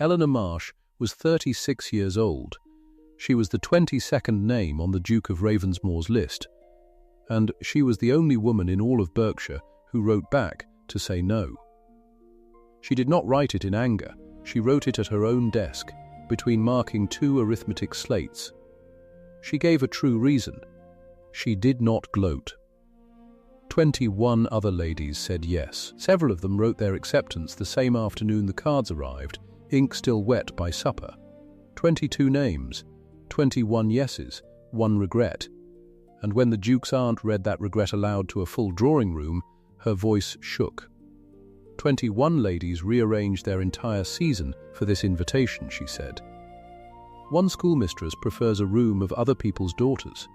Eleanor Marsh was 36 years old. She was the 22nd name on the Duke of Ravensmoor's list, and she was the only woman in all of Berkshire who wrote back to say no. She did not write it in anger. She wrote it at her own desk, between marking 2 arithmetic slates. She gave a true reason. She did not gloat. 21 other ladies said yes. Several of them wrote their acceptance the same afternoon the cards arrived, ink still wet by supper. 22 names, 21 yeses, 1 regret. And when the Duke's aunt read that regret aloud to a full drawing room, her voice shook. 21 ladies rearranged their entire season for this invitation, she said. One schoolmistress prefers a room of other people's daughters.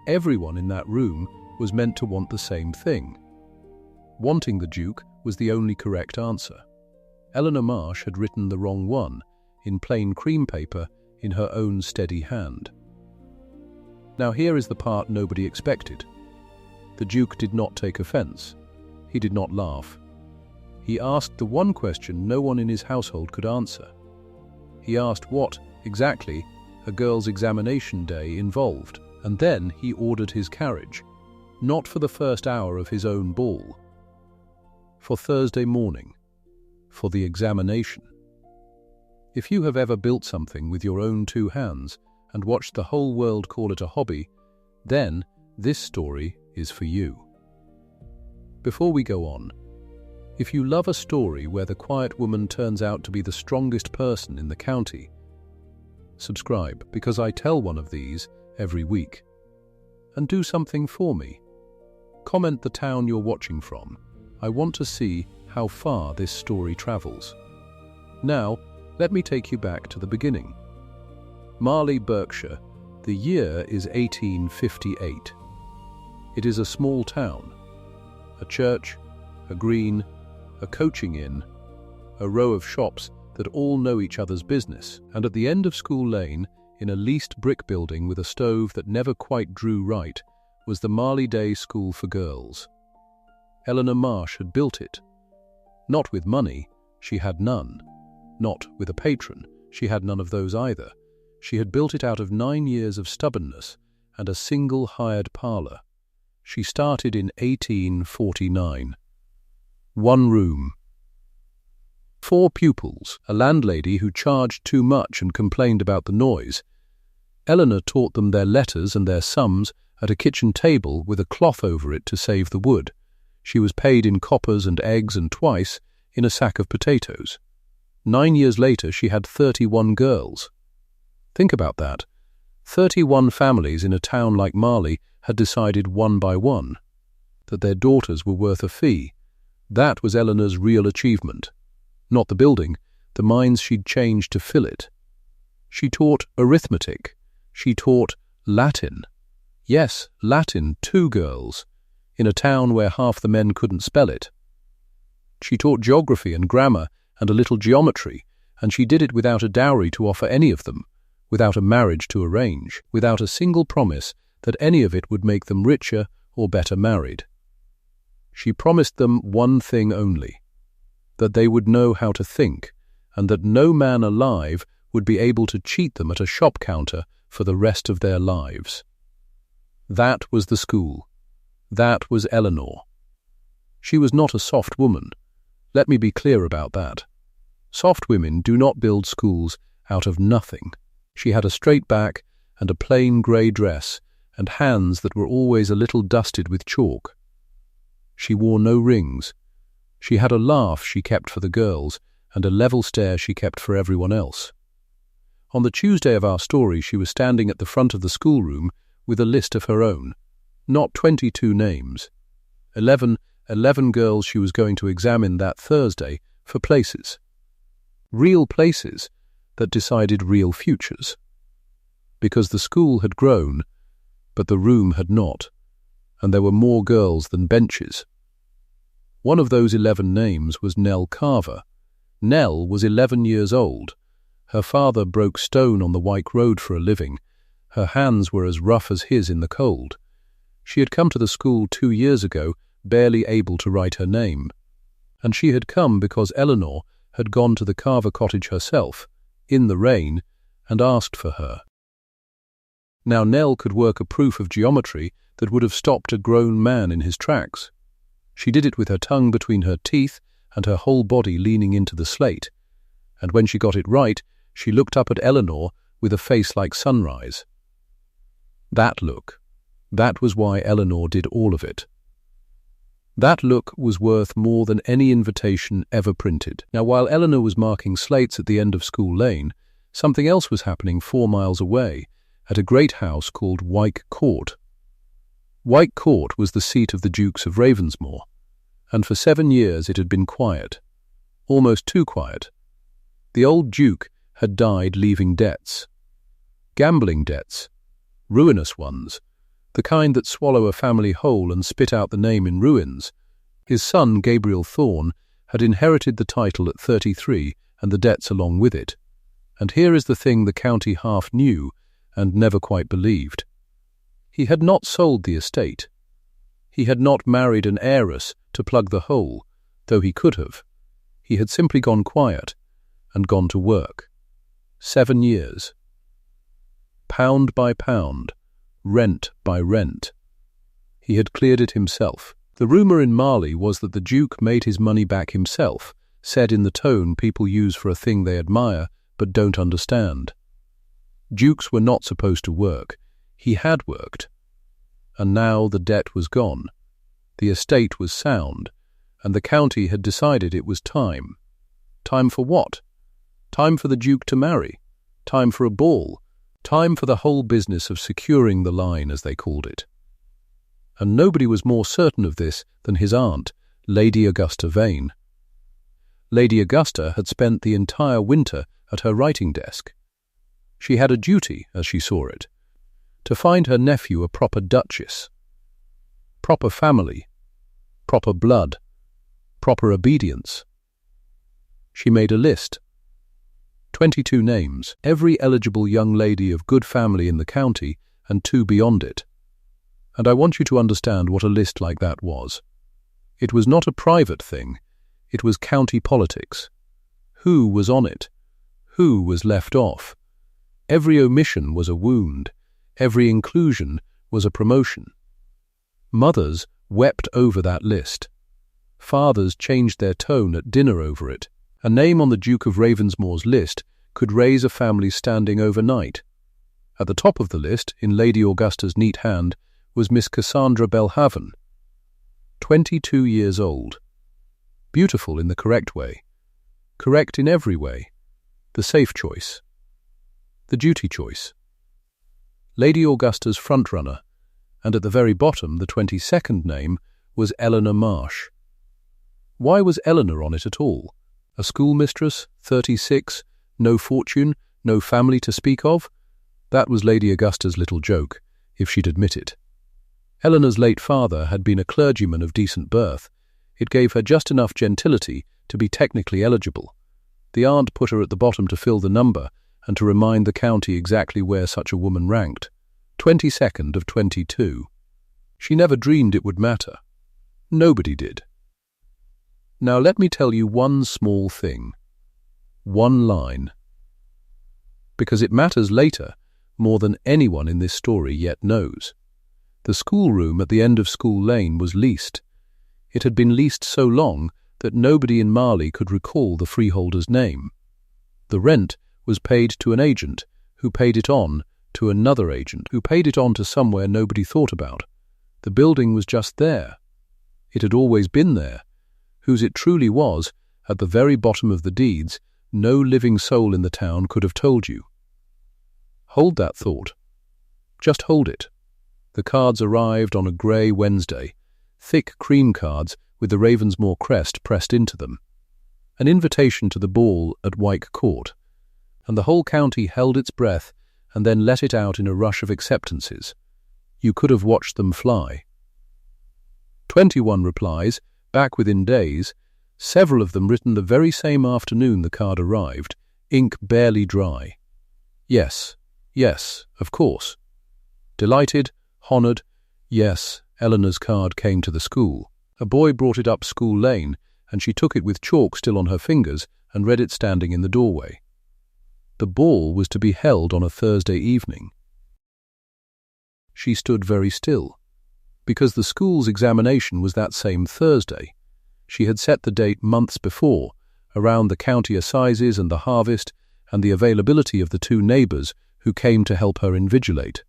Everyone in that room was meant to want the same thing. Wanting the Duke was the only correct answer. Eleanor Marsh had written the wrong one, in plain cream paper, in her own steady hand. Now here is the part nobody expected. The Duke did not take offense. He did not laugh. He asked the one question no one in his household could answer. He asked what, exactly, a girl's examination day involved, and then he ordered his carriage, not for the first hour of his own ball, for Thursday morning, for the examination. If you have ever built something with your own 2 hands and watched the whole world call it a hobby, then this story is for you. Before we go on, if you love a story where the quiet woman turns out to be the strongest person in the county, subscribe, because I tell one of these every week. And do something for me. Comment the town you're watching from. I want to see how far this story travels. Now, let me take you back to the beginning. Marleigh, Berkshire. The year is 1858. It is a small town. A church, a green, a coaching inn, a row of shops that all know each other's business, and at the end of School Lane, in a leased brick building with a stove that never quite drew right, was the Marleigh Day School for girls. Eleanor Marsh had built it. Not with money, she had none. Not with a patron, she had none of those either. She had built it out of 9 years of stubbornness and a single hired parlour. She started in 1849. 1 room. 4 pupils, a landlady who charged too much and complained about the noise. Eleanor taught them their letters and their sums at a kitchen table with a cloth over it to save the wood. She was paid in coppers and eggs and twice in a sack of potatoes. 9 years later she had 31 girls. Think about that. 31 families in a town like Marleigh had decided one by one that their daughters were worth a fee. That was Eleanor's real achievement. Not the building, the minds she'd changed to fill it. She taught arithmetic. She taught Latin. Yes, Latin, 2 girls, in a town where half the men couldn't spell it. She taught geography and grammar and a little geometry, and she did it without a dowry to offer any of them, without a marriage to arrange, without a single promise that any of it would make them richer or better married. She promised them one thing only, that they would know how to think, and that no man alive would be able to cheat them at a shop counter for the rest of their lives. That was the school. That was Eleanor. She was not a soft woman. Let me be clear about that. Soft women do not build schools out of nothing. She had a straight back and a plain grey dress and hands that were always a little dusted with chalk. She wore no rings. She had a laugh she kept for the girls and a level stare she kept for everyone else. On the Tuesday of our story, she was standing at the front of the schoolroom with a list of her own. Not 22 names. 11 girls she was going to examine that Thursday for places. Real places that decided real futures. Because the school had grown, but the room had not, and there were more girls than benches. One of those 11 names was Nell Carver. Nell was 11 years old. Her father broke stone on the Wyke Road for a living. Her hands were as rough as his in the cold. She had come to the school 2 years ago, barely able to write her name. And she had come because Eleanor had gone to the Carver cottage herself, in the rain, and asked for her. Now Nell could work a proof of geometry that would have stopped a grown man in his tracks. She did it with her tongue between her teeth and her whole body leaning into the slate, and when she got it right, she looked up at Eleanor with a face like sunrise. That look, that was why Eleanor did all of it. That look was worth more than any invitation ever printed. Now, while Eleanor was marking slates at the end of School Lane, something else was happening 4 miles away, at a great house called Wyke Court. Wyke Court was the seat of the Dukes of Ravensmoor, and for 7 years it had been quiet, almost too quiet. The old Duke had died leaving debts. Gambling debts, ruinous ones, the kind that swallow a family whole and spit out the name in ruins. His son, Gabriel Thorne, had inherited the title at 33 and the debts along with it. And here is the thing the county half knew and never quite believed. He had not sold the estate. He had not married an heiress to plug the hole, though he could have. He had simply gone quiet and gone to work. 7 years. Pound by pound, rent by rent. He had cleared it himself. The rumour in Marleigh was that the Duke made his money back himself, said in the tone people use for a thing they admire but don't understand. Dukes were not supposed to work. He had worked. And now the debt was gone. The estate was sound, and the county had decided it was time. Time for what? Time for the Duke to marry. Time for a ball. Time for the whole business of securing the line, as they called it. And nobody was more certain of this than his aunt, Lady Augusta Vane. Lady Augusta had spent the entire winter at her writing desk. She had a duty, as she saw it, to find her nephew a proper duchess. Proper family, proper blood, proper obedience. She made a list. 22 names, every eligible young lady of good family in the county and 2 beyond it. And I want you to understand what a list like that was. It was not a private thing. It was county politics. Who was on it? Who was left off? Every omission was a wound. Every inclusion was a promotion. Mothers wept over that list. Fathers changed their tone at dinner over it. A name on the Duke of Ravensmoor's list could raise a family standing overnight. At the top of the list, in Lady Augusta's neat hand, was Miss Cassandra Belhaven, 22 years old. Beautiful in the correct way. Correct in every way. The safe choice. The duty choice. Lady Augusta's frontrunner, and at the very bottom, the 22nd name, was Eleanor Marsh. Why was Eleanor on it at all? A schoolmistress, 36, no fortune, no family to speak of? That was Lady Augusta's little joke, if she'd admit it. Eleanor's late father had been a clergyman of decent birth. It gave her just enough gentility to be technically eligible. The aunt put her at the bottom to fill the number and to remind the county exactly where such a woman ranked. 22nd of 22. She never dreamed it would matter. Nobody did. Now let me tell you one small thing. One line. Because it matters later more than anyone in this story yet knows. The schoolroom at the end of School Lane was leased. It had been leased so long that nobody in Marleigh could recall the freeholder's name. The rent was paid to an agent, who paid it on to another agent, who paid it on to somewhere nobody thought about. The building was just there. It had always been there. Whose it truly was, at the very bottom of the deeds, no living soul in the town could have told you. Hold that thought. Just hold it. The cards arrived on a grey Wednesday, thick cream cards with the Ravensmoor crest pressed into them. An invitation to the ball at Wyke Court, and the whole county held its breath and then let it out in a rush of acceptances. You could have watched them fly. 21 replies, back within days, several of them written the very same afternoon the card arrived, ink barely dry. Yes, of course. Delighted, honoured, yes, Eleanor's card came to the school. A boy brought it up School Lane, and she took it with chalk still on her fingers and read it standing in the doorway. The ball was to be held on a Thursday evening. She stood very still, because the school's examination was that same Thursday. She had set the date months before, around the county assizes and the harvest, and the availability of the two neighbours who came to help her invigilate.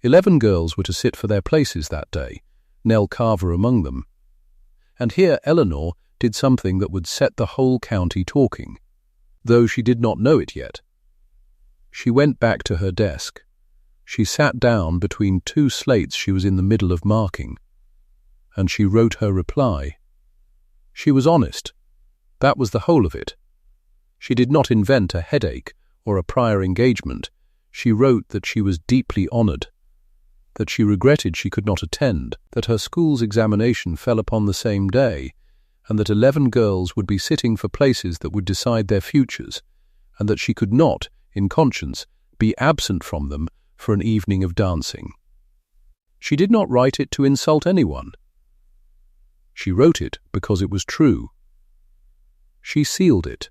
11 girls were to sit for their places that day, Nell Carver among them. And here Eleanor did something that would set the whole county talking, though she did not know it yet. She went back to her desk. She sat down between two slates she was in the middle of marking, and she wrote her reply. She was honest. That was the whole of it. She did not invent a headache or a prior engagement. She wrote that she was deeply honoured, that she regretted she could not attend, that her school's examination fell upon the same day, and that 11 girls would be sitting for places that would decide their futures, and that she could not, in conscience, be absent from them for an evening of dancing. She did not write it to insult anyone. She wrote it because it was true. She sealed it,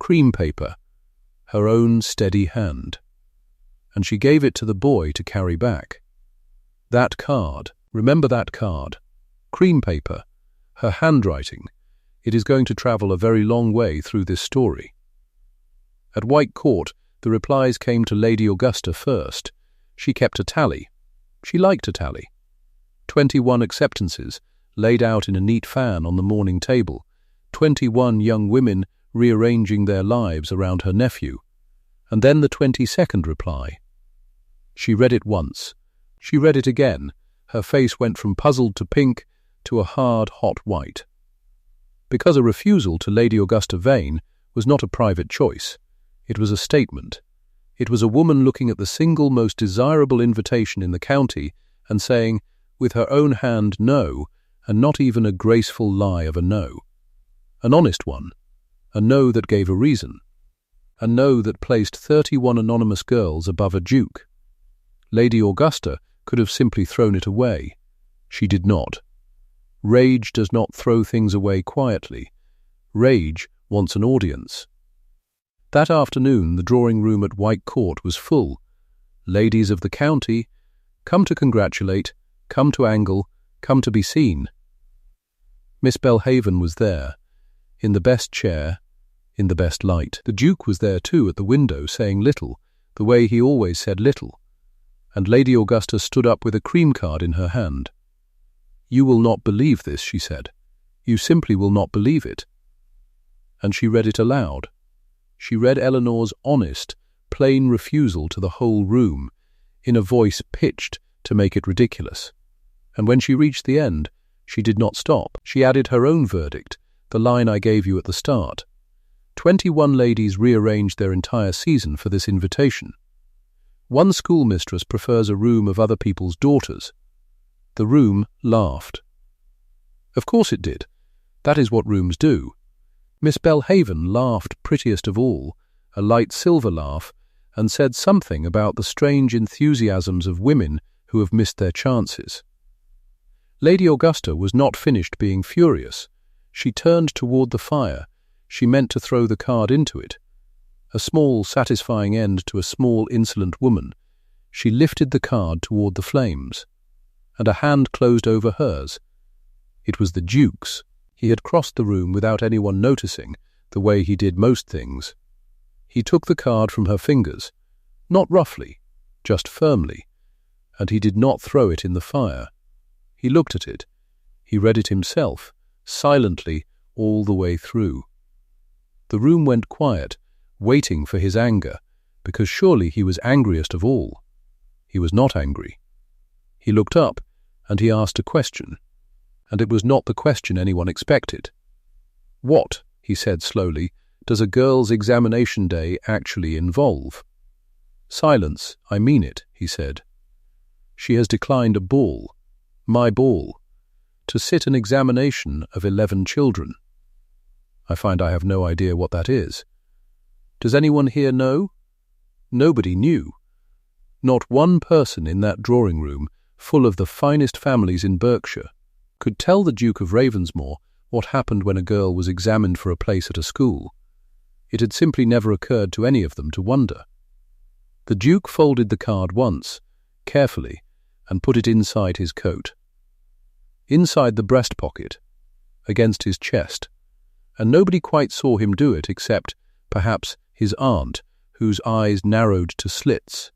cream paper, her own steady hand, and she gave it to the boy to carry back. That card, remember that card, cream paper, her handwriting, it is going to travel a very long way through this story. At White Court, the replies came to Lady Augusta first. She kept a tally. She liked a tally. 21 acceptances, laid out in a neat fan on the morning table, 21 young women rearranging their lives around her nephew, and then the 22nd reply. She read it once. She read it again. Her face went from puzzled to pink to a hard, hot white. Because a refusal to Lady Augusta Vane was not a private choice. It was a statement. It was a woman looking at the single most desirable invitation in the county and saying, with her own hand, no, and not even a graceful lie of a no. An honest one. A no that gave a reason. A no that placed 31 anonymous girls above a duke. Lady Augusta could have simply thrown it away. She did not. Rage does not throw things away quietly. Rage wants an audience. That afternoon the drawing room at White Court was full. Ladies of the county, come to congratulate, come to angle, come to be seen. Miss Belhaven was there, in the best chair, in the best light. The Duke was there too at the window, saying little, the way he always said little. And Lady Augusta stood up with a cream card in her hand. "You will not believe this," she said. "You simply will not believe it." And she read it aloud. She read Eleanor's honest, plain refusal to the whole room, in a voice pitched to make it ridiculous. And when she reached the end, she did not stop. She added her own verdict, the line I gave you at the start. 21 ladies rearranged their entire season for this invitation. One schoolmistress prefers a room of other people's daughters. The room laughed. Of course it did. That is what rooms do. Miss Belhaven laughed prettiest of all, a light silver laugh, and said something about the strange enthusiasms of women who have missed their chances. Lady Augusta was not finished being furious. She turned toward the fire. She meant to throw the card into it. A small, satisfying end to a small, insolent woman. She lifted the card toward the flames, and a hand closed over hers. It was the Duke's. He had crossed the room without anyone noticing, the way he did most things. He took the card from her fingers, not roughly, just firmly, and he did not throw it in the fire. He looked at it. He read it himself, silently, all the way through. The room went quiet, waiting for his anger, because surely he was angriest of all. He was not angry. He looked up, and he asked a question, and it was not the question anyone expected. "What," he said slowly, "does a girl's examination day actually involve?" "Silence, I mean it," he said. "She has declined a ball, my ball, to sit an examination of 11 children. I find I have no idea what that is. Does anyone here know?" Nobody knew. Not one person in that drawing room, full of the finest families in Berkshire, could tell the Duke of Ravensmoor what happened when a girl was examined for a place at a school. It had simply never occurred to any of them to wonder. The Duke folded the card once, carefully, and put it inside his coat. Inside the breast pocket, against his chest, and nobody quite saw him do it except, perhaps, his aunt, whose eyes narrowed to slits.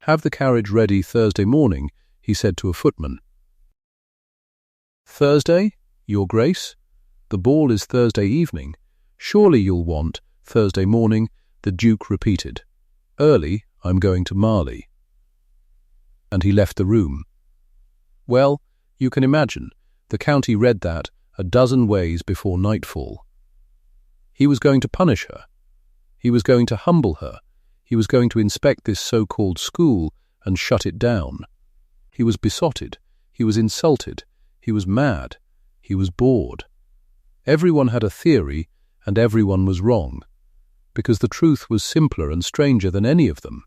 "Have the carriage ready Thursday morning," he said to a footman. "Thursday, Your Grace? The ball is Thursday evening. Surely you'll want Thursday morning," the Duke repeated. "Early, I'm going to Marleigh." And he left the room. Well, you can imagine, the county read that a dozen ways before nightfall. He was going to punish her. He was going to humble her. He was going to inspect this so-called school and shut it down. He was besotted. He was insulted. He was mad. He was bored. Everyone had a theory, and everyone was wrong, because the truth was simpler and stranger than any of them.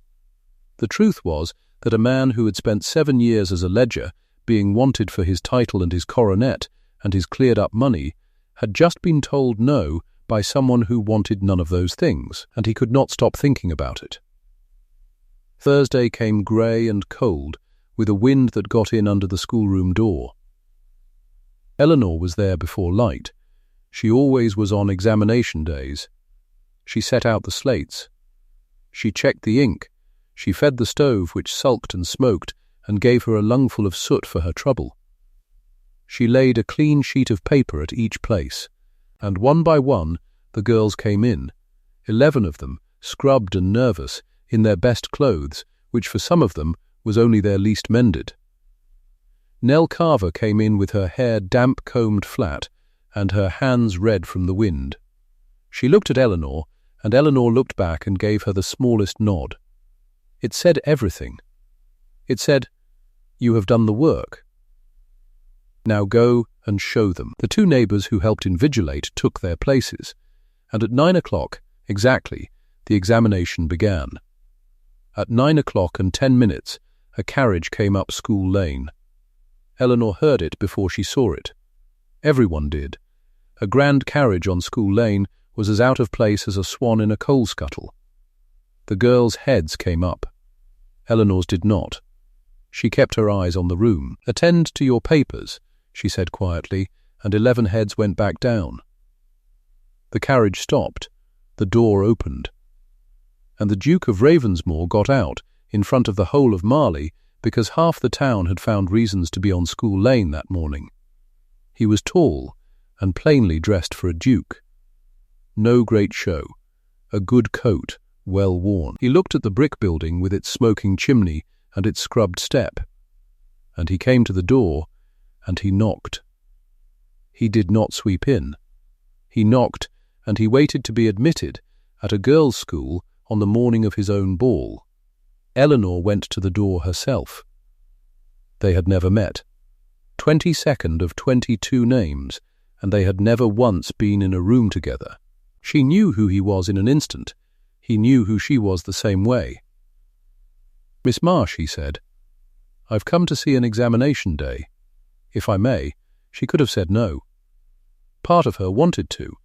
The truth was that a man who had spent 7 years as a ledger, being wanted for his title and his coronet and his cleared-up money, had just been told no by someone who wanted none of those things, and he could not stop thinking about it. Thursday came grey and cold, with a wind that got in under the schoolroom door. Eleanor was there before light. She always was on examination days. She set out the slates. She checked the ink. She fed the stove, which sulked and smoked, and gave her a lungful of soot for her trouble. She laid a clean sheet of paper at each place, and one by one the girls came in, 11 of them, scrubbed and nervous, in their best clothes, which for some of them was only their least mended. Nell Carver came in with her hair damp-combed flat and her hands red from the wind. She looked at Eleanor, and Eleanor looked back and gave her the smallest nod. It said everything. It said, "You have done the work. Now go and show them." The 2 neighbours who helped invigilate took their places, and at 9 o'clock, exactly, the examination began. At 9 o'clock and 10 minutes, a carriage came up School Lane. Eleanor heard it before she saw it. Everyone did. A grand carriage on School Lane was as out of place as a swan in a coal scuttle. The girls' heads came up. Eleanor's did not. She kept her eyes on the room. "Attend to your papers," she said quietly, and 11 heads went back down. The carriage stopped. The door opened. And the Duke of Ravensmoor got out in front of the whole of Marleigh because half the town had found reasons to be on School Lane that morning. He was tall and plainly dressed for a duke. No great show. A good coat, well worn. He looked at the brick building with its smoking chimney and its scrubbed step. And he came to the door, and he knocked. He did not sweep in. He knocked, and he waited to be admitted at a girls' school on the morning of his own ball. Eleanor went to the door herself. They had never met. 22nd of 22 names, and they had never once been in a room together. She knew who he was in an instant. He knew who she was the same way. "Miss Marsh," he said, "I've come to see an examination day. If I may." She could have said no. Part of her wanted to.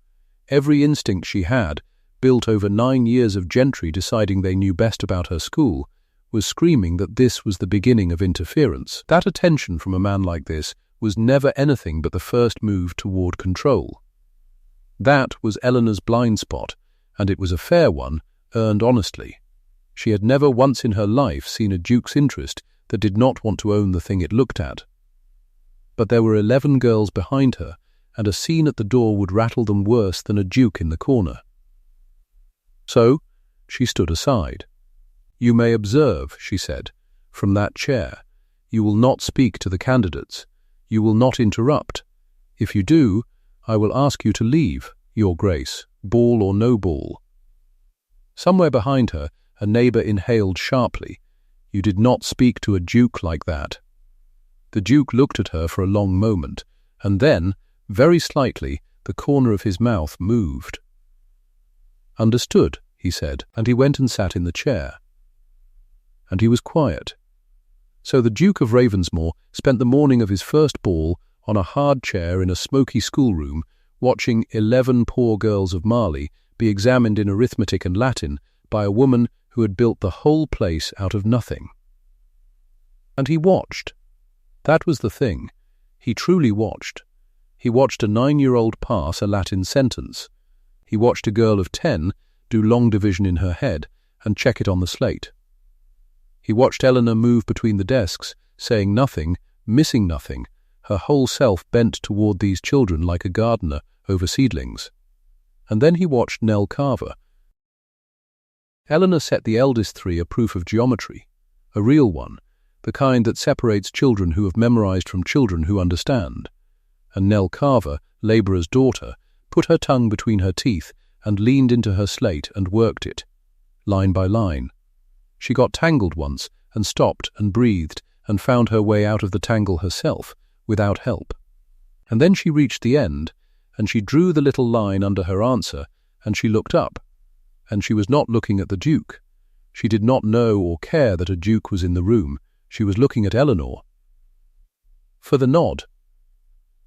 Every instinct she had, built over 9 years of gentry deciding they knew best about her school, was screaming that this was the beginning of interference. That attention from a man like this was never anything but the first move toward control. That was Eleanor's blind spot, and it was a fair one, earned honestly. She had never once in her life seen a duke's interest that did not want to own the thing it looked at. But there were 11 girls behind her, and a scene at the door would rattle them worse than a duke in the corner. So she stood aside. "You may observe," she said, "from that chair. You will not speak to the candidates. You will not interrupt. If you do, I will ask you to leave, Your Grace, ball or no ball." Somewhere behind her, a neighbour inhaled sharply. "You did not speak to a duke like that." The Duke looked at her for a long moment, and then, very slightly, the corner of his mouth moved. "Understood," he said, and he went and sat in the chair. And he was quiet. So the Duke of Ravensmoor spent the morning of his first ball on a hard chair in a smoky schoolroom, watching 11 poor girls of Marleigh be examined in arithmetic and Latin by a woman who had built the whole place out of nothing. And he watched. That was the thing. He truly watched. He watched a 9-year-old pass a Latin sentence. He watched a girl of 10 do long division in her head and check it on the slate. He watched Eleanor move between the desks, saying nothing, missing nothing, her whole self bent toward these children like a gardener over seedlings. And then he watched Nell Carver. Eleanor set the eldest 3 a proof of geometry, a real one, the kind that separates children who have memorized from children who understand. And Nell Carver, labourer's daughter, put her tongue between her teeth and leaned into her slate and worked it, line by line. She got tangled once and stopped and breathed and found her way out of the tangle herself, without help. And then she reached the end, and she drew the little line under her answer, and she looked up. And she was not looking at the Duke. She did not know or care that a Duke was in the room. She was looking at Eleanor. For the nod.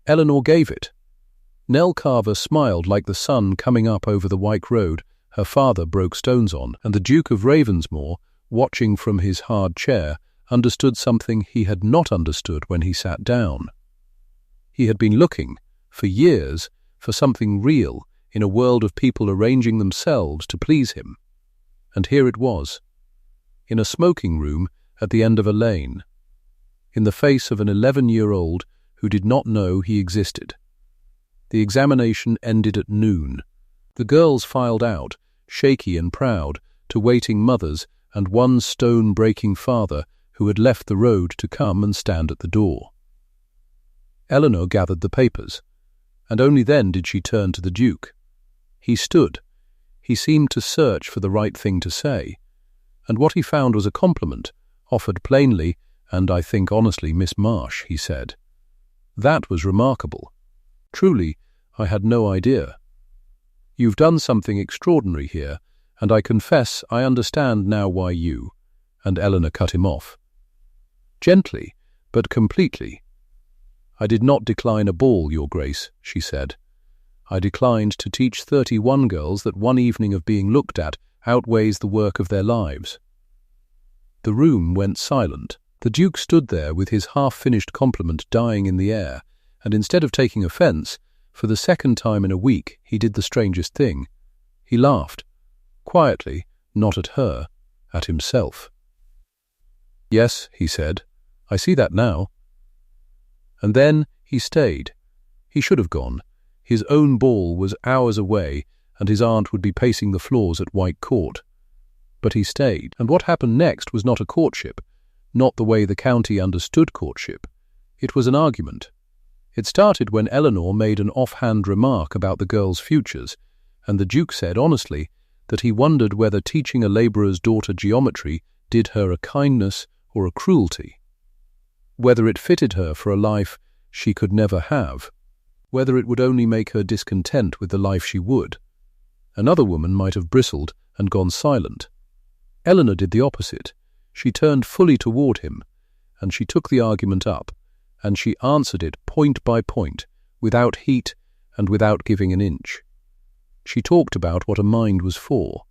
Eleanor gave it. Nell Carver smiled like the sun coming up over the white road her father broke stones on, and the Duke of Ravensmoor, watching from his hard chair, understood something he had not understood when he sat down. He had been looking, for years, for something real in a world of people arranging themselves to please him. And here it was, in a smoking room at the end of a lane, in the face of an 11-year-old who did not know he existed. The examination ended at noon. The girls filed out, shaky and proud, to waiting mothers and one stone-breaking father who had left the road to come and stand at the door. Eleanor gathered the papers, and only then did she turn to the Duke. He stood. He seemed to search for the right thing to say, and what he found was a compliment, offered plainly, and I think honestly, Miss Marsh, he said. That was remarkable. Truly, I had no idea. You've done something extraordinary here, and I confess I understand now why you— and Eleanor cut him off. Gently, but completely. I did not decline a ball, Your Grace, she said. I declined to teach 31 girls that one evening of being looked at outweighs the work of their lives. The room went silent. The Duke stood there with his half-finished compliment dying in the air, and instead of taking offence, for the second time in a week he did the strangest thing. He laughed, quietly, not at her, at himself. Yes, he said, I see that now. And then he stayed. He should have gone. His own ball was hours away, and his aunt would be pacing the floors at White Court. But he stayed, and what happened next was not a courtship, not the way the county understood courtship. It was an argument. It started when Eleanor made an offhand remark about the girls' futures, and the Duke said honestly that he wondered whether teaching a labourer's daughter geometry did her a kindness or a cruelty, whether it fitted her for a life she could never have, whether it would only make her discontent with the life she would. Another woman might have bristled and gone silent. Eleanor did the opposite. She turned fully toward him, and she took the argument up, and she answered it point by point, without heat and without giving an inch. She talked about what a mind was for,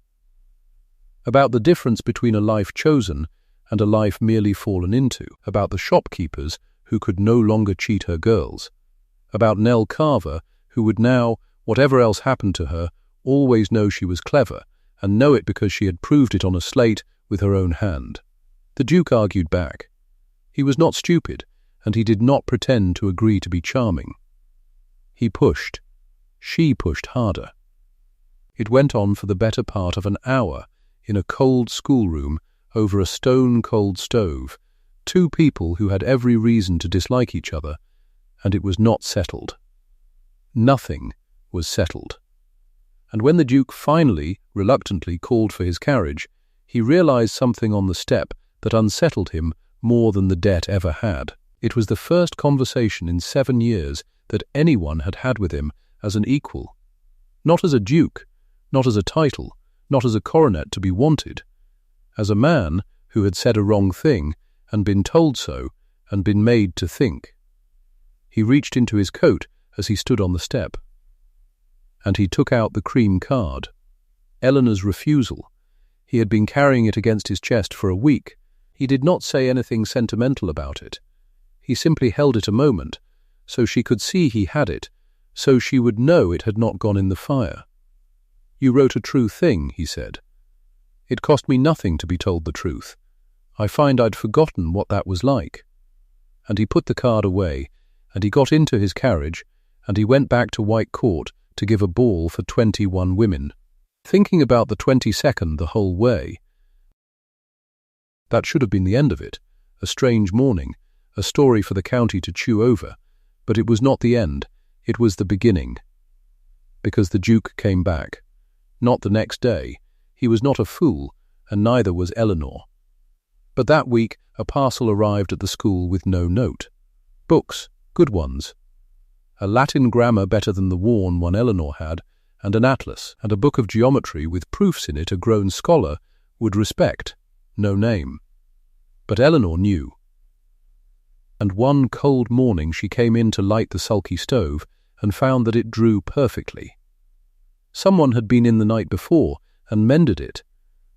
about the difference between a life chosen and a life merely fallen into, about the shopkeepers who could no longer cheat her girls, about Nell Carver who would now, whatever else happened to her, always know she was clever, and know it because she had proved it on a slate with her own hand. The Duke argued back. He was not stupid, and he did not pretend to agree to be charming. He pushed. She pushed harder. It went on for the better part of an hour, in a cold schoolroom, over a stone-cold stove, two people who had every reason to dislike each other, and it was not settled. Nothing was settled. And when the Duke finally, reluctantly called for his carriage, he realized something on the step that unsettled him more than the debt ever had. It was the first conversation in 7 years that anyone had had with him as an equal. Not as a duke, not as a title, not as a coronet to be wanted. As a man who had said a wrong thing and been told so and been made to think. He reached into his coat as he stood on the step, and he took out the cream card. Eleanor's refusal. He had been carrying it against his chest for a week. He did not say anything sentimental about it. He simply held it a moment, so she could see he had it, so she would know it had not gone in the fire. "You wrote a true thing," he said. "It cost me nothing to be told the truth. I find I'd forgotten what that was like." And he put the card away, and he got into his carriage, and he went back to White Court to give a ball for 21 women. Thinking about the 22nd the whole way. That should have been the end of it. A strange morning, a story for the county to chew over. But it was not the end, it was the beginning. Because the Duke came back. Not the next day. He was not a fool, and neither was Eleanor. But that week a parcel arrived at the school with no note. Books, good ones. A Latin grammar better than the worn one Eleanor had, and an atlas, and a book of geometry with proofs in it a grown scholar would respect. No name. But Eleanor knew. And one cold morning she came in to light the sulky stove and found that it drew perfectly. Someone had been in the night before and mended it.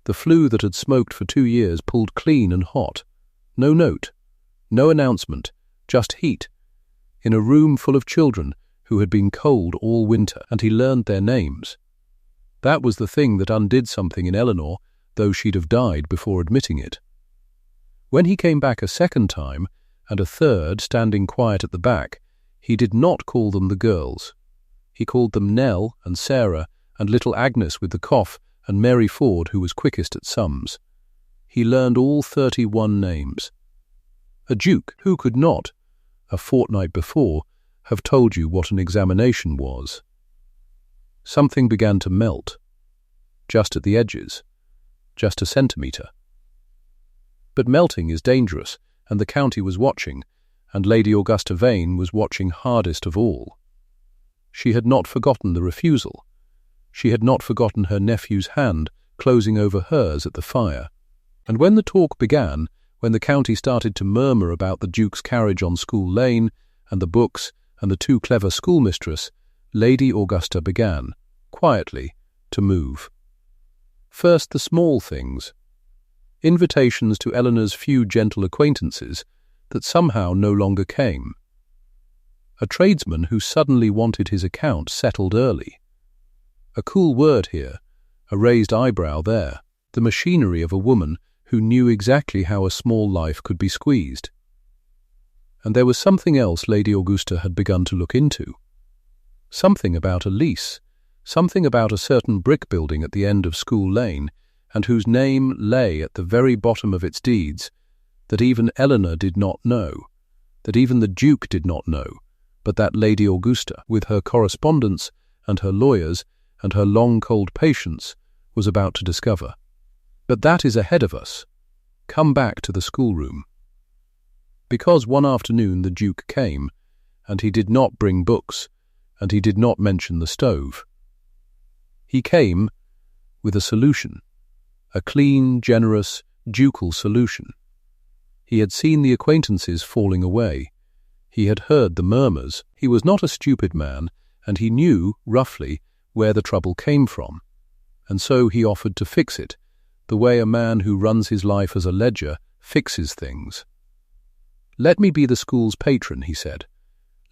The flue that had smoked for 2 years pulled clean and hot. No note, no announcement, just heat. In a room full of children who had been cold all winter, and he learned their names. That was the thing that undid something in Eleanor, though she'd have died before admitting it. When he came back a second time, and a third standing quiet at the back, he did not call them the girls. He called them Nell and Sarah and little Agnes with the cough and Mary Ford who was quickest at sums. He learned all 31 names. A duke who could not, a fortnight before, have told you what an examination was. Something began to melt, just at the edges, just a centimetre. But melting is dangerous, and the county was watching, and Lady Augusta Vane was watching hardest of all. She had not forgotten the refusal. She had not forgotten her nephew's hand closing over hers at the fire. And when the talk began, when the county started to murmur about the Duke's carriage on School Lane, and the books, and the too clever schoolmistress, Lady Augusta began, quietly, to move. First the small things. Invitations to Eleanor's few gentle acquaintances that somehow no longer came. A tradesman who suddenly wanted his account settled early. A cool word here, a raised eyebrow there, the machinery of a woman who knew exactly how a small life could be squeezed. And there was something else Lady Augusta had begun to look into. Something about a lease, something about a certain brick building at the end of School Lane, and whose name lay at the very bottom of its deeds, that even Eleanor did not know, that even the Duke did not know, but that Lady Augusta, with her correspondence and her lawyers and her long cold patience, was about to discover. But that is ahead of us. Come back to the schoolroom. Because one afternoon the Duke came, and he did not bring books, and he did not mention the stove. He came with a solution, a clean, generous, ducal solution. He had seen the acquaintances falling away. He had heard the murmurs. He was not a stupid man, and he knew, roughly, where the trouble came from. And so he offered to fix it, the way a man who runs his life as a ledger fixes things. "Let me be the school's patron," he said.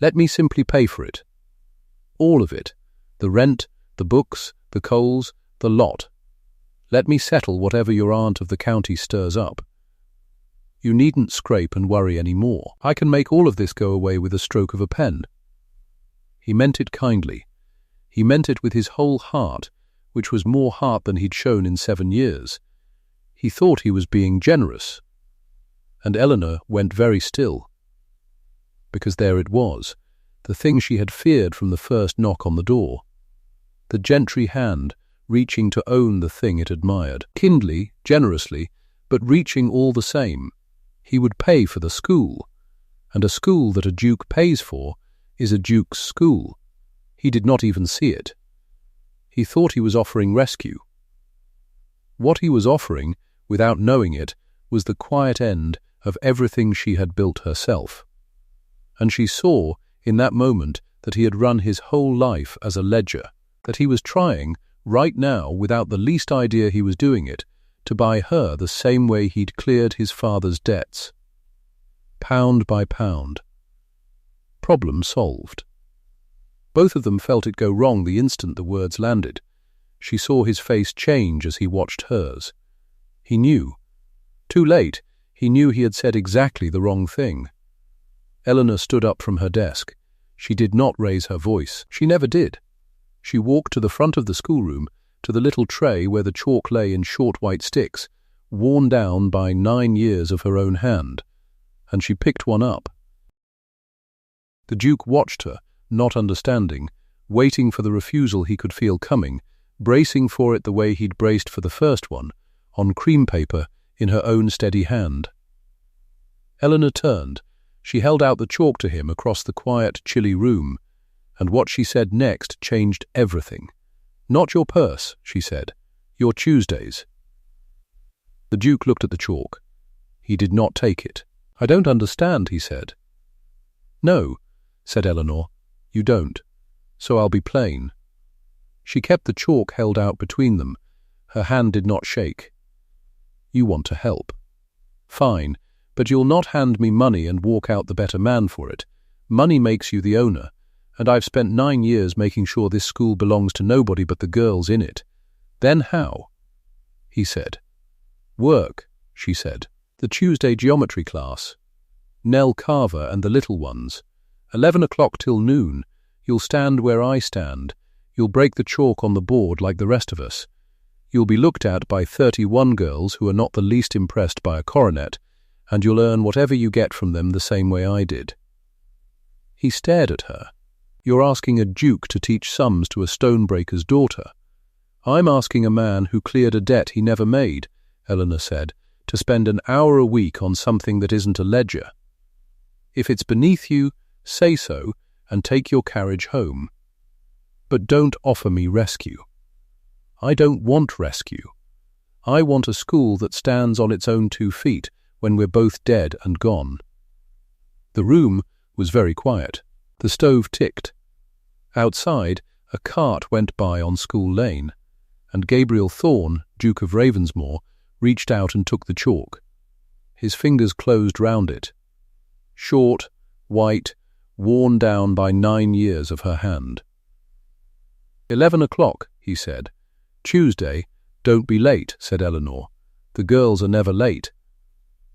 "Let me simply pay for it. All of it. The rent, the books, the coals, the lot. Let me settle whatever your aunt of the county stirs up. You needn't scrape and worry any more. I can make all of this go away with a stroke of a pen." He meant it kindly. He meant it with his whole heart, which was more heart than he'd shown in 7 years. He thought he was being generous. And Eleanor went very still. Because there it was, the thing she had feared from the first knock on the door. The gentry hand, reaching to own the thing it admired. Kindly, generously, but reaching all the same. He would pay for the school. And a school that a duke pays for is a duke's school. He did not even see it. He thought he was offering rescue. What he was offering, without knowing it, was the quiet end of everything she had built herself. And she saw, in that moment, that he had run his whole life as a ledger, that he was trying, right now, without the least idea he was doing it, to buy her the same way he'd cleared his father's debts. Pound by pound. Problem solved. Both of them felt it go wrong the instant the words landed. She saw his face change as he watched hers. He knew. Too late, he knew he had said exactly the wrong thing. Eleanor stood up from her desk. She did not raise her voice. She never did. She walked to the front of the schoolroom, to the little tray where the chalk lay in short white sticks, worn down by 9 years of her own hand, and she picked one up. The Duke watched her, not understanding, waiting for the refusal he could feel coming, bracing for it the way he'd braced for the first one, on cream paper in her own steady hand. Eleanor turned. She held out the chalk to him across the quiet, chilly room, and what she said next changed everything. "Not your purse," she said. "Your Tuesdays." The Duke looked at the chalk. He did not take it. "I don't understand," he said. "No," said Eleanor, "you don't. So I'll be plain." She kept the chalk held out between them. Her hand did not shake. "You want to help. Fine, but you'll not hand me money and walk out the better man for it. Money makes you the owner, and I've spent 9 years making sure this school belongs to nobody but the girls in it. Then how?" He said. "Work," she said. "The Tuesday geometry class. Nell Carver and the little ones. 11 o'clock till noon. You'll stand where I stand. You'll break the chalk on the board like the rest of us. You'll be looked at by 31 girls who are not the least impressed by a coronet, and you'll earn whatever you get from them the same way I did." He stared at her. "You're asking a duke to teach sums to a stonebreaker's daughter." "I'm asking a man who cleared a debt he never made," Eleanor said, "to spend an hour a week on something that isn't a ledger. If it's beneath you, say so and take your carriage home. But don't offer me rescue. I don't want rescue. I want a school that stands on its own 2 feet when we're both dead and gone." The room was very quiet. The stove ticked. Outside, a cart went by on School Lane, and Gabriel Thorne, Duke of Ravensmoor, reached out and took the chalk. His fingers closed round it. Short, white, worn down by 9 years of her hand. 11 o'clock, he said. "Tuesday, don't be late," said Eleanor. "The girls are never late."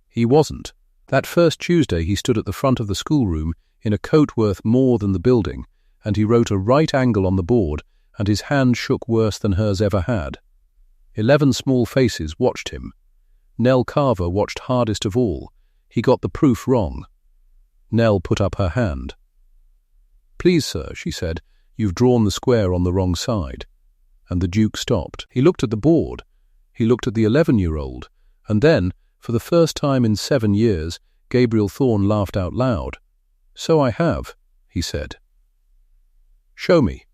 He wasn't. That first Tuesday he stood at the front of the schoolroom in a coat worth more than the building, and he wrote a right angle on the board, and his hand shook worse than hers ever had. 11 small faces watched him. Nell Carver watched hardest of all. He got the proof wrong. Nell put up her hand. "Please, sir," she said, "you've drawn the square on the wrong side." And the Duke stopped. He looked at the board. He looked at the 11-year-old, and then, for the first time in 7 years, Gabriel Thorne laughed out loud. "So I have," he said. "Show me."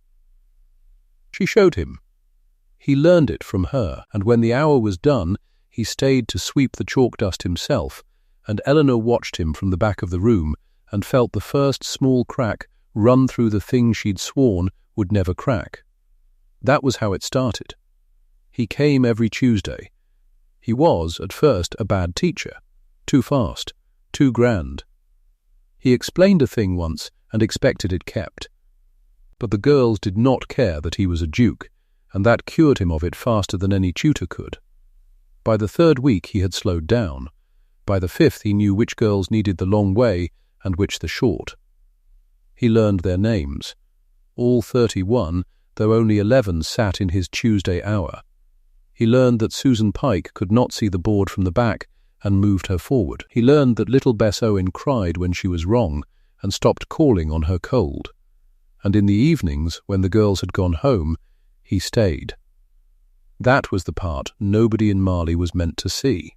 She showed him. He learned it from her, and when the hour was done, he stayed to sweep the chalk dust himself, and Eleanor watched him from the back of the room and felt the first small crack run through the thing she'd sworn would never crack. That was how it started. He came every Tuesday. He was, at first, a bad teacher. Too fast. Too grand. He explained a thing once and expected it kept. But the girls did not care that he was a duke, and that cured him of it faster than any tutor could. By the 3rd week he had slowed down. By the 5th he knew which girls needed the long way and which the short. He learned their names. All 31, though only 11 sat in his Tuesday hour. He learned that Susan Pike could not see the board from the back and moved her forward. He learned that little Bess Owen cried when she was wrong and stopped calling on her cold. And in the evenings, when the girls had gone home, he stayed. That was the part nobody in Marleigh was meant to see.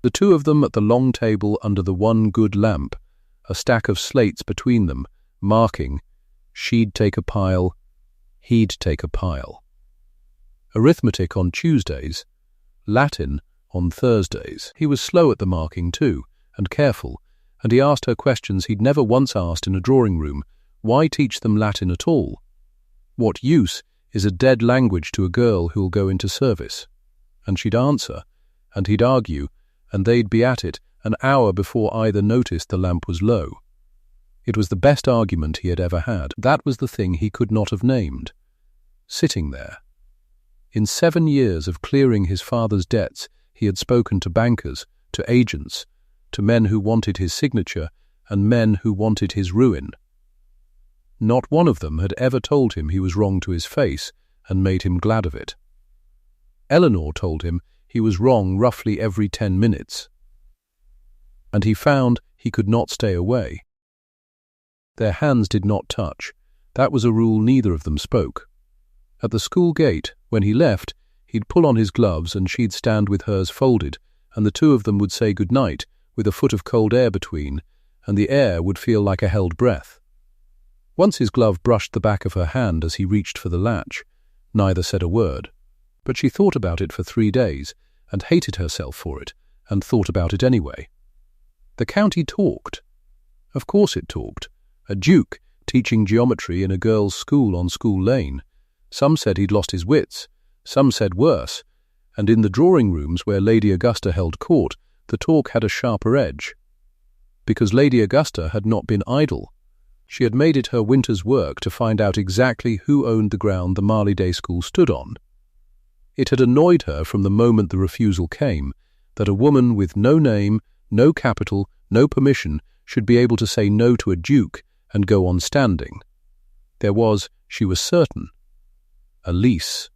The 2 of them at the long table under the one good lamp, a stack of slates between them, marking, she'd take a pile, he'd take a pile. Arithmetic on Tuesdays, Latin on Thursdays. He was slow at the marking too, and careful, and he asked her questions he'd never once asked in a drawing room. Why teach them Latin at all? What use is a dead language to a girl who'll go into service. And she'd answer, and he'd argue, and they'd be at it an hour before either noticed the lamp was low. It was the best argument he had ever had. That was the thing he could not have named. Sitting there. In 7 years of clearing his father's debts, he had spoken to bankers, to agents, to men who wanted his signature and men who wanted his ruin. Not one of them had ever told him he was wrong to his face and made him glad of it. Eleanor told him he was wrong roughly every 10 minutes. And he found he could not stay away. Their hands did not touch. That was a rule neither of them spoke. At the school gate, when he left, he'd pull on his gloves and she'd stand with hers folded, and the two of them would say good night, with a foot of cold air between, and the air would feel like a held breath. Once his glove brushed the back of her hand as he reached for the latch. Neither said a word. But she thought about it for 3 days, and hated herself for it, and thought about it anyway. The county talked. Of course it talked. A duke teaching geometry in a girls' school on School Lane. Some said he'd lost his wits, some said worse, and in the drawing rooms where Lady Augusta held court, the talk had a sharper edge. Because Lady Augusta had not been idle. She had made it her winter's work to find out exactly who owned the ground the Marleigh Day School stood on. It had annoyed her from the moment the refusal came, that a woman with no name, no capital, no permission should be able to say no to a duke and go on standing. There was, she was certain, a lease.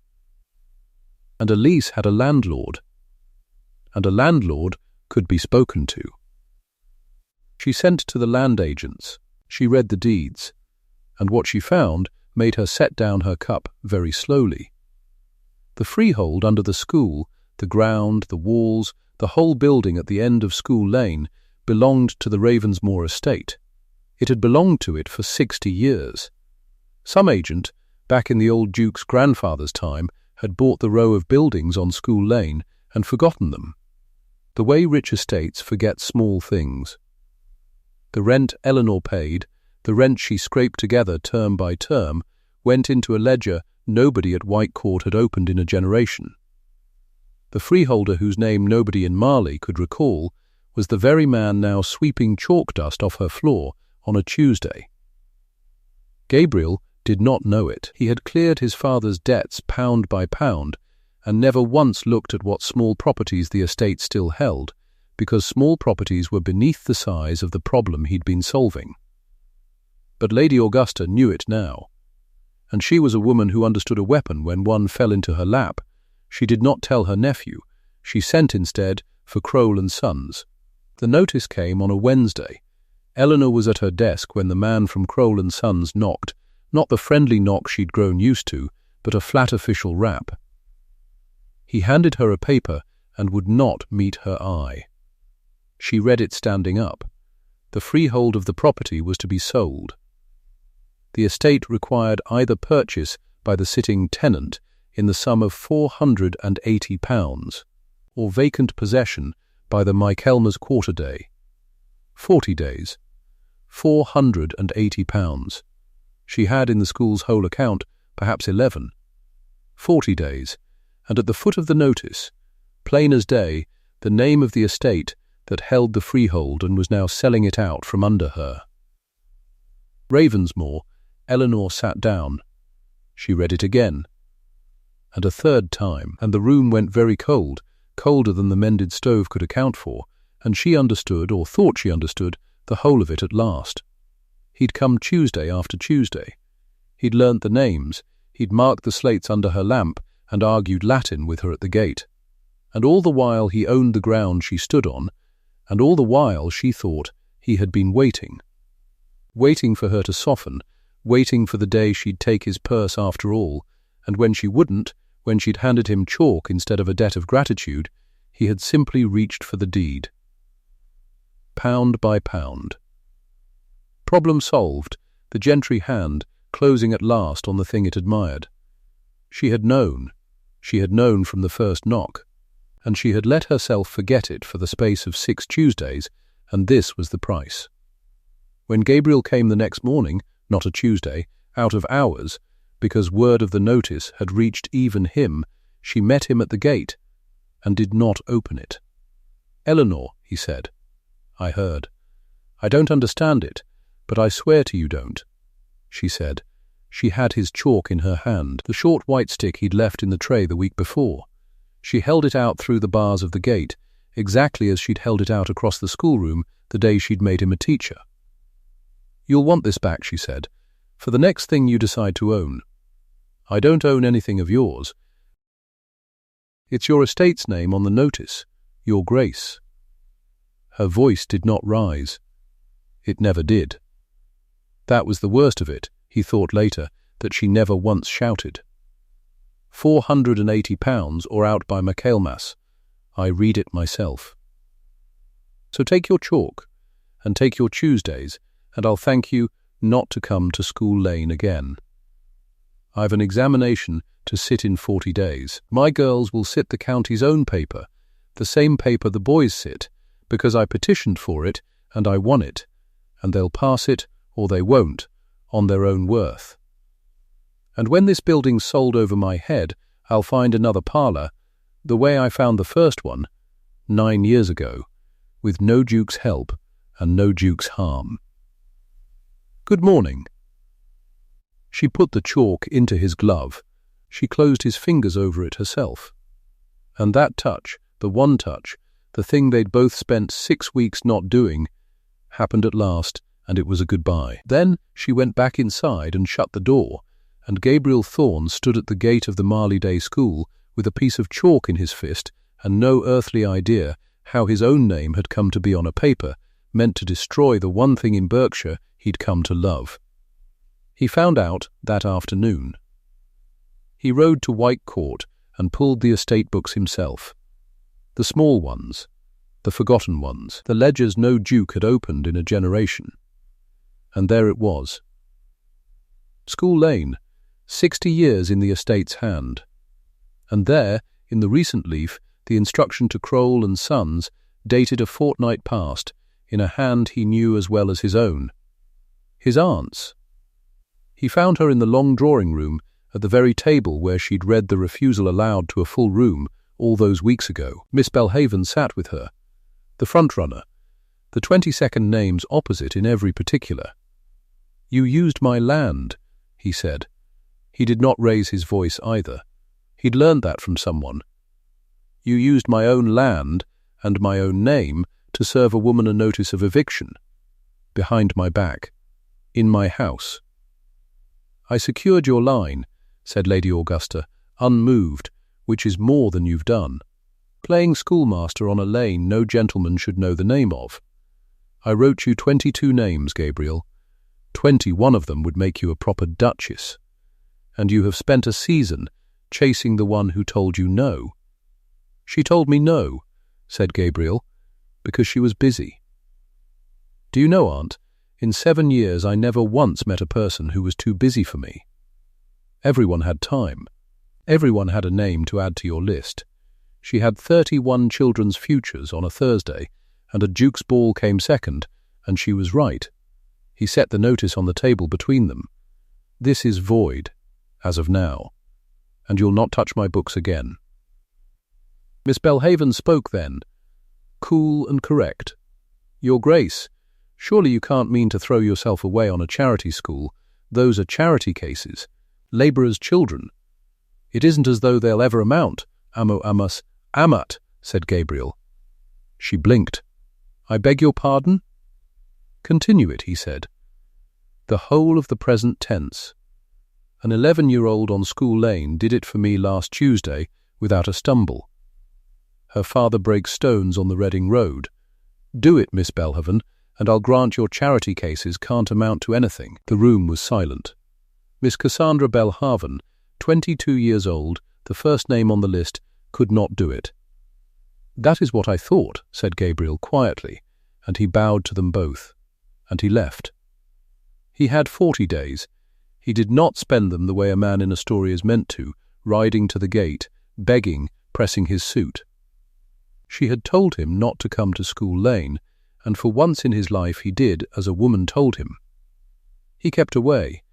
And a lease had a landlord. And a landlord could be spoken to. She sent to the land agents. She read the deeds, and what she found made her set down her cup very slowly. The freehold under the school, the ground, the walls, the whole building at the end of School Lane belonged to the Ravensmoor estate. It had belonged to it for 60 years. Some agent, back in the old Duke's grandfather's time, had bought the row of buildings on School Lane and forgotten them. The way rich estates forget small things. The rent Eleanor paid, the rent she scraped together term by term, went into a ledger nobody at White Court had opened in a generation. The freeholder whose name nobody in Marleigh could recall was the very man now sweeping chalk dust off her floor on a Tuesday. Gabriel did not know it. He had cleared his father's debts pound by pound and never once looked at what small properties the estate still held, because small properties were beneath the size of the problem he'd been solving. But Lady Augusta knew it now, and she was a woman who understood a weapon when one fell into her lap. She did not tell her nephew. She sent instead for Crowell and Sons. The notice came on a Wednesday. Eleanor was at her desk when the man from Crowell and Sons knocked, not the friendly knock she'd grown used to, but a flat official rap. He handed her a paper and would not meet her eye. She read it standing up. The freehold of the property was to be sold. The estate required either purchase by the sitting tenant in the sum of £480, or vacant possession by the Michaelmas quarter day. 40 days. £480. She had in the school's whole account perhaps 11. 40 days, and at the foot of the notice, plain as day, the name of the estate that held the freehold and was now selling it out from under her. Ravensmoor. Eleanor sat down. She read it again, and a third time, and the room went very cold, colder than the mended stove could account for, and she understood, or thought she understood, the whole of it at last. He'd come Tuesday after Tuesday. He'd learnt the names, he'd marked the slates under her lamp, and argued Latin with her at the gate. And all the while he owned the ground she stood on, and all the while she thought he had been waiting. Waiting for her to soften, waiting for the day she'd take his purse after all, and when she wouldn't, when she'd handed him chalk instead of a debt of gratitude, he had simply reached for the deed. Pound by pound. Problem solved, the gentry hand closing at last on the thing it admired. She had known from the first knock, and she had let herself forget it for the space of 6 Tuesdays, and this was the price. When Gabriel came the next morning, not a Tuesday, out of hours, because word of the notice had reached even him, she met him at the gate and did not open it. "Eleanor," he said. I heard. "I don't understand it, but I swear to you don't," she said. She had his chalk in her hand, the short white stick he'd left in the tray the week before. She held it out through the bars of the gate, exactly as she'd held it out across the schoolroom the day she'd made him a teacher. "You'll want this back," she said, "for the next thing you decide to own. I don't own anything of yours. It's your estate's name on the notice, Your Grace." Her voice did not rise. It never did. That was the worst of it, he thought later, that she never once shouted. £480 or out by Michaelmas. I read it myself. "So take your chalk, and take your Tuesdays, and I'll thank you not to come to School Lane again. I've an examination to sit in 40 days. My girls will sit the county's own paper, the same paper the boys sit, because I petitioned for it and I won it, and they'll pass it, or they won't, on their own worth. And when this building's sold over my head, I'll find another parlour, the way I found the first one, 9 years ago, with no Duke's help and no Duke's harm. Good morning." She put the chalk into his glove. She closed his fingers over it herself. And that touch, the one touch, the thing they'd both spent 6 weeks not doing, happened at last, and it was a goodbye. Then she went back inside and shut the door, and Gabriel Thorne stood at the gate of the Marleigh Day School with a piece of chalk in his fist and no earthly idea how his own name had come to be on a paper meant to destroy the one thing in Berkshire he'd come to love. He found out that afternoon. He rode to White Court and pulled the estate books himself. The small ones, the forgotten ones, the ledgers no duke had opened in a generation. And there it was. School Lane, 60 years in the estate's hand. And there, in the recent leaf, the instruction to Crowell and Sons, dated a fortnight past, in a hand he knew as well as his own. His aunt's. He found her in the long drawing-room, at the very table where she'd read the refusal aloud to a full room all those weeks ago. Miss Belhaven sat with her, the front-runner, the 22nd names opposite in every particular. "You used my land," he said. He did not raise his voice either. He'd learned that from someone. "You used my own land and my own name to serve a woman a notice of eviction. Behind my back. In my house." "I secured your line," said Lady Augusta, unmoved, "which is more than you've done. Playing schoolmaster on a lane no gentleman should know the name of. I wrote you 22 names, Gabriel. 21 of them would make you a proper duchess. And you have spent a season chasing the one who told you no." "She told me no," said Gabriel, "because she was busy. Do you know, Aunt, in 7 years I never once met a person who was too busy for me. Everyone had time. Everyone had a name to add to your list. She had 31 children's futures on a Thursday, and a Duke's ball came second, and she was right." He set the notice on the table between them. "This is void, as of now, and you'll not touch my books again." Miss Belhaven spoke then, cool and correct. "Your Grace, surely you can't mean to throw yourself away on a charity school. Those are charity cases. Labourers' children. It isn't as though they'll ever amount." "Amo amas, amat," said Gabriel. She blinked. "I beg your pardon?" "Continue it," he said. "The whole of the present tense. An 11-year-old on School Lane did it for me last Tuesday without a stumble. Her father breaks stones on the Reading Road. Do it, Miss Belhaven, and I'll grant your charity cases can't amount to anything." The room was silent. Miss Cassandra Belhaven, 22 years old, the first name on the list, could not do it. "That is what I thought," said Gabriel quietly, and he bowed to them both, and he left. He had 40 days. He did not spend them the way a man in a story is meant to, riding to the gate, begging, pressing his suit. She had told him not to come to School Lane, and for once in his life he did as a woman told him. He kept away.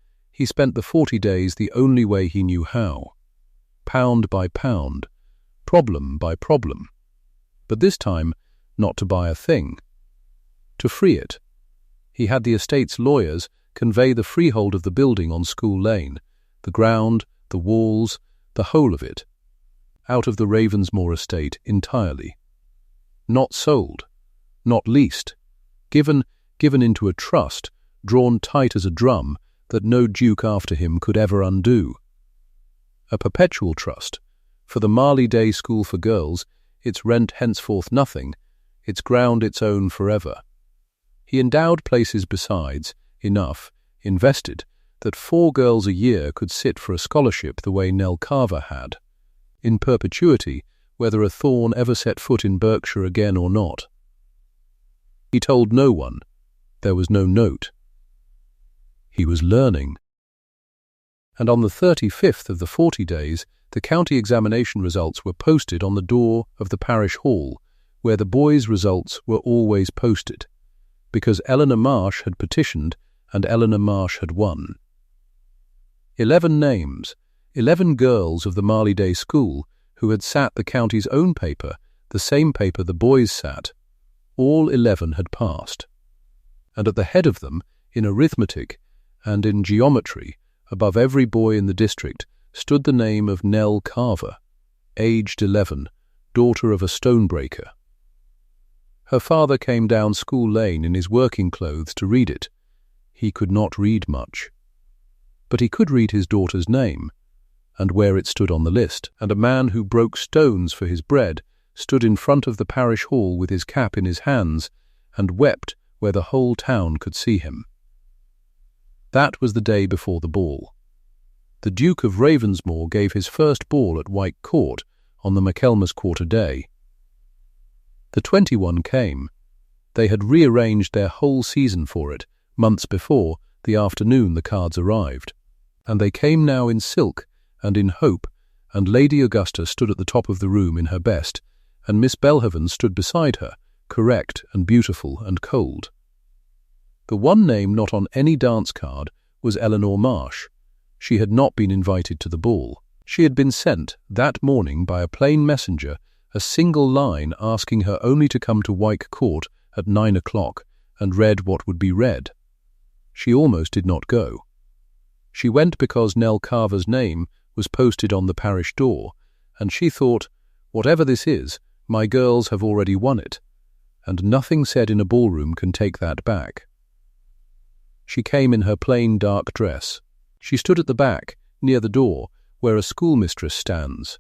He spent the 40 days the only way he knew how, pound by pound, problem by problem. But this time, not to buy a thing, to free it. He had the estate's lawyers convey the freehold of the building on School Lane, the ground, the walls, the whole of it, out of the Ravensmoor estate entirely. Not sold, not leased, given into a trust, drawn tight as a drum, that no duke after him could ever undo. A perpetual trust, for the Marleigh Day School for girls, its rent henceforth nothing, its ground its own forever. He endowed places besides, enough, invested, that 4 girls a year could sit for a scholarship the way Nell Carver had, in perpetuity, whether a thorn ever set foot in Berkshire again or not. He told no one. There was no note. He was learning. And on the 35th of the 40 days, the county examination results were posted on the door of the parish hall, where the boys' results were always posted, because Eleanor Marsh had petitioned and Eleanor Marsh had won. 11 names, 11 girls of the Marleigh Day School who had sat the county's own paper, the same paper the boys sat. All 11 had passed. And at the head of them, in arithmetic and in geometry, above every boy in the district, stood the name of Nell Carver, aged 11, daughter of a stonebreaker. Her father came down School Lane in his working clothes to read it. He could not read much. But he could read his daughter's name, and where it stood on the list, and a man who broke stones for his bread stood in front of the parish hall with his cap in his hands, and wept where the whole town could see him. That was the day before the ball. The Duke of Ravensmoor gave his first ball at White Court on the Michaelmas Quarter Day. The 21 came. They had rearranged their whole season for it, months before, the afternoon the cards arrived. And they came now in silk and in hope, and Lady Augusta stood at the top of the room in her best, and Miss Belhaven stood beside her, correct and beautiful and cold. The one name not on any dance card was Eleanor Marsh. She had not been invited to the ball. She had been sent, that morning by a plain messenger, a single line asking her only to come to White Court at 9 o'clock, and read what would be read. She almost did not go. She went because Nell Carver's name was posted on the parish door, and she thought, whatever this is, my girls have already won it, and nothing said in a ballroom can take that back. She came in her plain dark dress. She stood at the back, near the door, where a schoolmistress stands.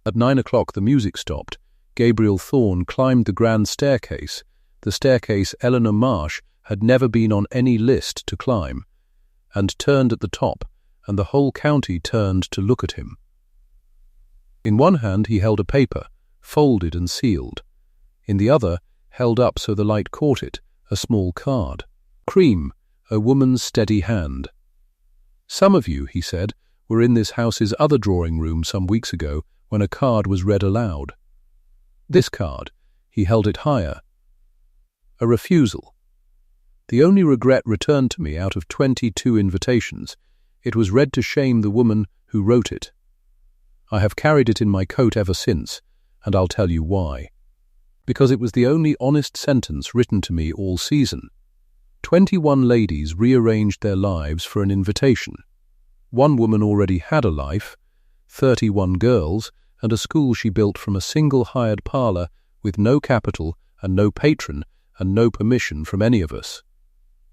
At 9 o'clock the music stopped. Gabriel Thorne climbed the grand staircase, the staircase Eleanor Marsh had never been on any list to climb, and turned at the top, and the whole county turned to look at him. In one hand he held a paper, folded and sealed. In the other, held up so the light caught it, a small card. Cream, a woman's steady hand. Some of you, he said, were in this house's other drawing-room some weeks ago when a card was read aloud. This card, he held it higher. A refusal. The only regret returned to me out of 22 invitations. It was read to shame the woman who wrote it. I have carried it in my coat ever since, and I'll tell you why. Because it was the only honest sentence written to me all season. 21 ladies rearranged their lives for an invitation. One woman already had a life, 31 girls, and a school she built from a single hired parlour with no capital and no patron and no permission from any of us.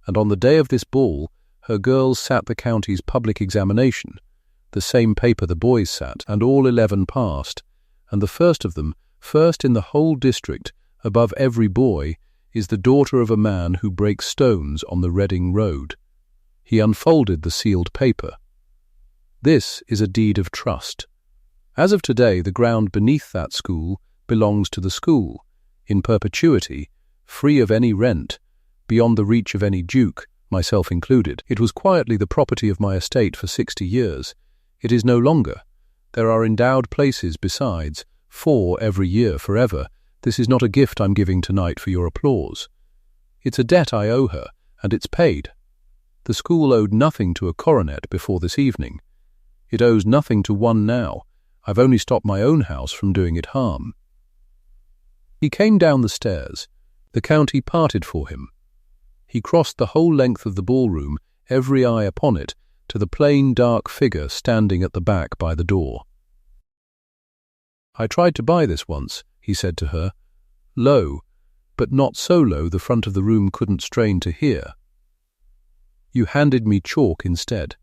And on the day of this ball, her girls sat the county's public examination, the same paper the boys sat, and all 11 passed, and the first of them, first in the whole district, above every boy, is the daughter of a man who breaks stones on the Reading Road. He unfolded the sealed paper. This is a deed of trust. As of today, the ground beneath that school belongs to the school, in perpetuity, free of any rent, beyond the reach of any duke, myself included. It was quietly the property of my estate for 60 years. It is no longer. There are endowed places besides, 4 every year forever. This is not a gift I'm giving tonight for your applause. It's a debt I owe her, and it's paid. The school owed nothing to a coronet before this evening. It owes nothing to one now. I've only stopped my own house from doing it harm." He came down the stairs. The county parted for him. He crossed the whole length of the ballroom, every eye upon it, to the plain, dark figure standing at the back by the door. "I tried to buy this once," he said to her, low, but not so low the front of the room couldn't strain to hear. "You handed me chalk instead.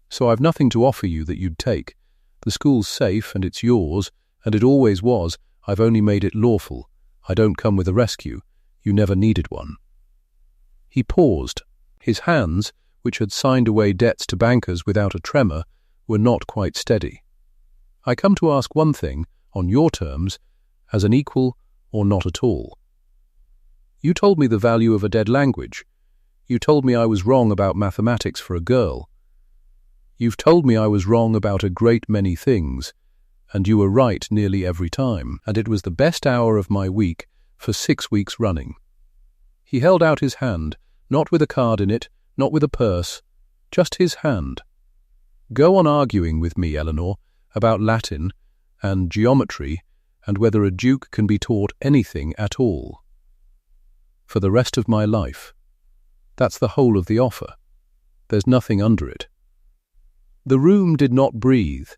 So I've nothing to offer you that you'd take. The school's safe, and it's yours, and it always was. I've only made it lawful. I don't come with a rescue. You never needed one." He paused. His hands, which had signed away debts to bankers without a tremor, were not quite steady. "I come to ask one thing, on your terms, as an equal or not at all. You told me the value of a dead language. You told me I was wrong about mathematics for a girl. You've told me I was wrong about a great many things, and you were right nearly every time, and it was the best hour of my week for 6 weeks running." He held out his hand, not with a card in it, not with a purse, just his hand. "Go on arguing with me, Eleanor, about Latin and geometry and whether a duke can be taught anything at all. For the rest of my life. That's the whole of the offer. There's nothing under it." The room did not breathe,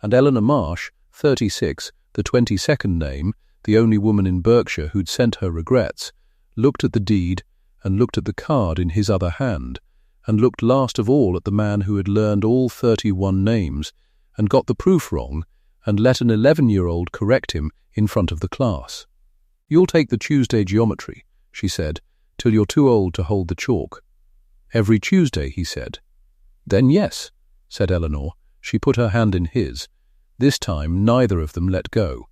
and Eleanor Marsh, 36, the 22nd name, the only woman in Berkshire who'd sent her regrets, looked at the deed and looked at the card in his other hand, and looked last of all at the man who had learned all 31 names and got the proof wrong and let an 11-year-old correct him in front of the class. "You'll take the Tuesday geometry," she said, "till you're too old to hold the chalk." "Every Tuesday," he said. "Then yes," said Eleanor. She put her hand in his. This time neither of them let go.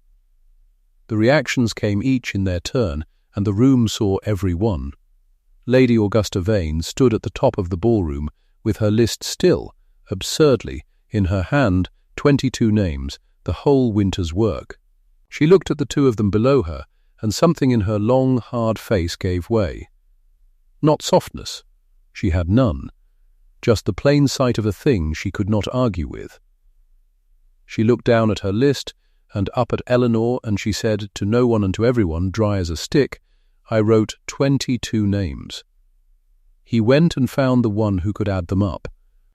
The reactions came each in their turn, and the room saw every one. Lady Augusta Vane stood at the top of the ballroom with her list still, absurdly, in her hand, 22 names, the whole winter's work. She looked at the two of them below her, and something in her long, hard face gave way. Not softness. She had none. Just the plain sight of a thing she could not argue with. She looked down at her list and up at Eleanor, and she said to no one and to everyone, dry as a stick, "I wrote 22 names." He went and found the one who could add them up,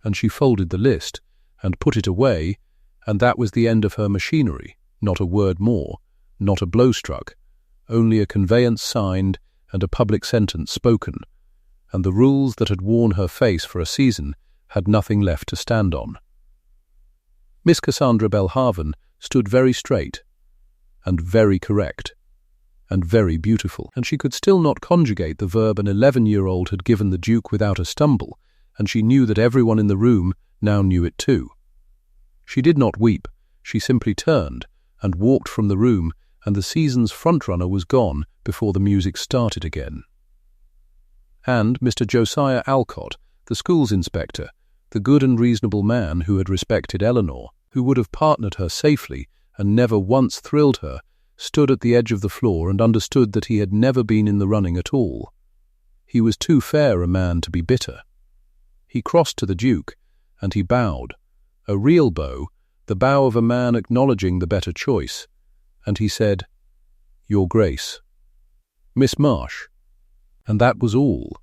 and she folded the list and put it away, and that was the end of her machinery. Not a word more, not a blow struck, only a conveyance signed and a public sentence spoken, and the rules that had worn her face for a season had nothing left to stand on. Miss Cassandra Belhaven stood very straight, and very correct, and very beautiful, and she could still not conjugate the verb an 11-year-old had given the Duke without a stumble, and she knew that everyone in the room now knew it too. She did not weep, she simply turned and walked from the room, and the season's front-runner was gone before the music started again. And Mr. Josiah Alcott, the school's inspector, the good and reasonable man who had respected Eleanor, who would have partnered her safely and never once thrilled her, stood at the edge of the floor and understood that he had never been in the running at all. He was too fair a man to be bitter. He crossed to the Duke, and he bowed, a real bow, the bow of a man acknowledging the better choice, and he said, "Your Grace, Miss Marsh," and that was all,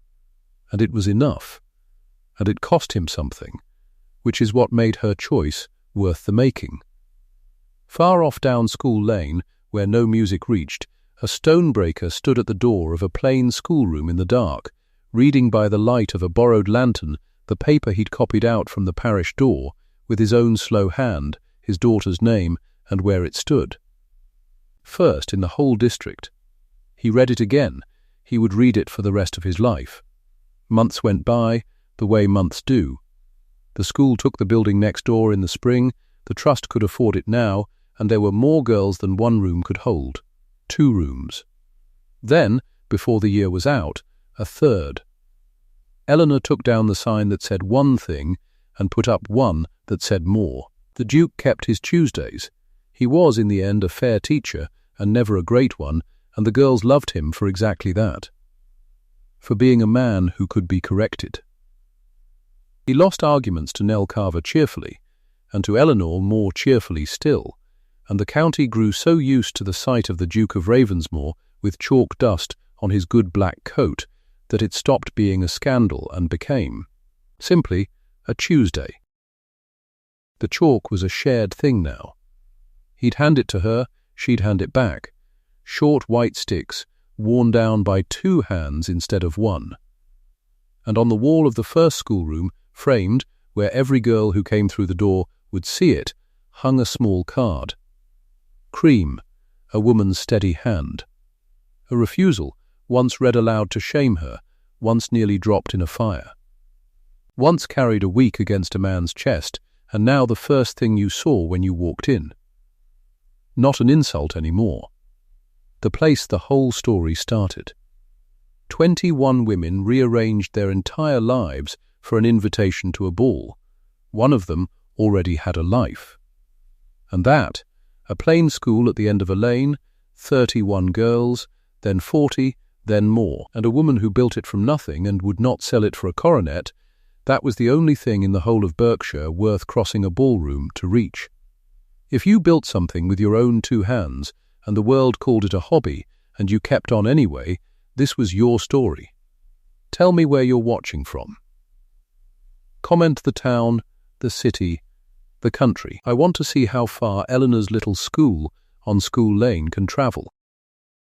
and it was enough, and it cost him something, which is what made her choice worth the making. Far off down School Lane, where no music reached, a stonebreaker stood at the door of a plain schoolroom in the dark, reading by the light of a borrowed lantern the paper he'd copied out from the parish door, with his own slow hand, his daughter's name, and where it stood. First in the whole district. He read it again. He would read it for the rest of his life. Months went by, the way months do. The school took the building next door in the spring, the trust could afford it now, and there were more girls than one room could hold. 2 rooms. Then, before the year was out, a third. Eleanor took down the sign that said one thing and put up one that said more. The Duke kept his Tuesdays. He was, in the end, a fair teacher, and never a great one, and the girls loved him for exactly that. For being a man who could be corrected. He lost arguments to Nell Carver cheerfully, and to Eleanor more cheerfully still, and the county grew so used to the sight of the Duke of Ravensmoor with chalk dust on his good black coat that it stopped being a scandal and became, simply, a Tuesday. The chalk was a shared thing now. He'd hand it to her, she'd hand it back. Short white sticks, worn down by 2 hands instead of 1. And on the wall of the first schoolroom, framed, where every girl who came through the door would see it, hung a small card. Cream, a woman's steady hand. A refusal, once read aloud to shame her, once nearly dropped in a fire. Once carried a week against a man's chest, and now the first thing you saw when you walked in. Not an insult anymore. The place the whole story started. 21 women rearranged their entire lives for an invitation to a ball. One of them already had a life. And that, a plain school at the end of a lane, 31 girls, then 40, then more, and a woman who built it from nothing and would not sell it for a coronet, that was the only thing in the whole of Berkshire worth crossing a ballroom to reach. If you built something with your own 2 hands, and the world called it a hobby, and you kept on anyway, this was your story. Tell me where you're watching from. Comment the town, the city, the country. I want to see how far Eleanor's little school on School Lane can travel.